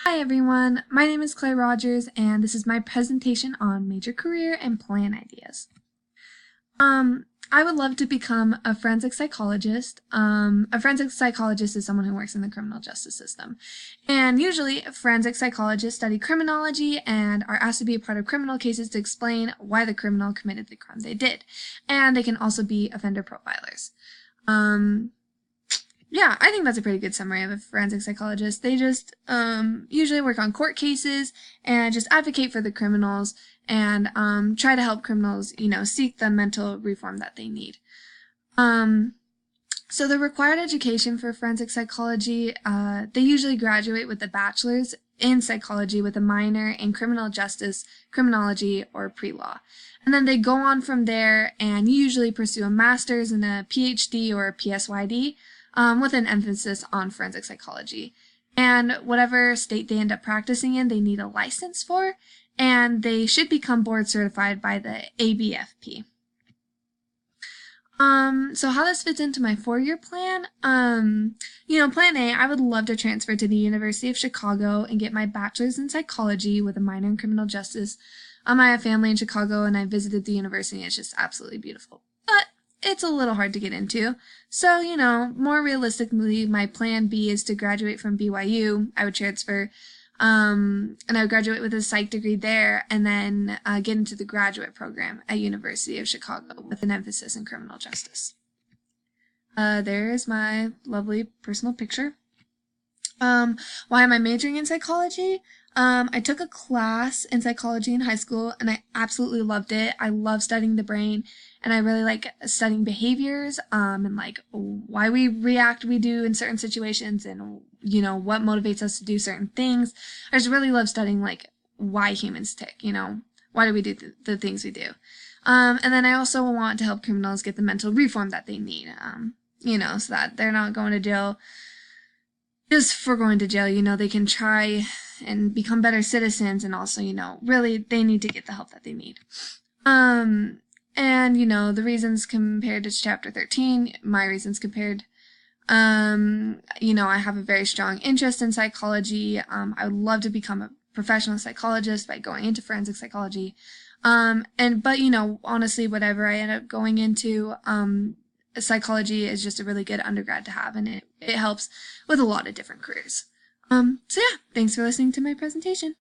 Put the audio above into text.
Hi everyone, my name is Claire Rogers and this is my presentation on major career and plan ideas. I would love to become a forensic psychologist. A forensic psychologist is someone who works in the criminal justice system. And usually forensic psychologists study criminology and are asked to be a part of criminal cases to explain why the criminal committed the crime they did. And they can also be offender profilers. Yeah, I think that's a pretty good summary of a forensic psychologist. They just usually work on court cases and just advocate for the criminals and try to help criminals, seek the mental reform that they need. So the required education for forensic psychology, they usually graduate with a bachelor's in psychology with a minor in criminal justice, criminology, or pre-law. And then they go on from there and usually pursue a master's and a PhD or a PsyD, with an emphasis on forensic psychology. And whatever state they end up practicing in, they need a license for, and they should become board certified by the ABFP. So how this fits into my 4-year plan, plan A, I would love to transfer to the University of Chicago and get my bachelor's in psychology with a minor in criminal justice. I have family in Chicago and I visited the university and it's just absolutely beautiful. But it's a little hard to get into. So, more realistically, my plan B is to graduate from BYU. I would transfer, and I would graduate with a psych degree there and then get into the graduate program at University of Chicago with an emphasis in criminal justice. There's my lovely personal picture. Why am I majoring in psychology? I took a class in psychology in high school and I absolutely loved it. I love studying the brain and I really like studying behaviors and like why we react we do in certain situations and what motivates us to do certain things. I just really love studying like why humans tick, why do we do the things we do. And then I also want to help criminals get the mental reform that they need, so that they're not going to jail just for going to jail. They can try and become better citizens and also, really they need to get the help that they need. And, the reasons compared to chapter 13, my reasons compared, I have a very strong interest in psychology. I would love to become a professional psychologist by going into forensic psychology. But honestly, whatever I end up going into, psychology is just a really good undergrad to have, and it helps with a lot of different careers. So yeah, thanks for listening to my presentation.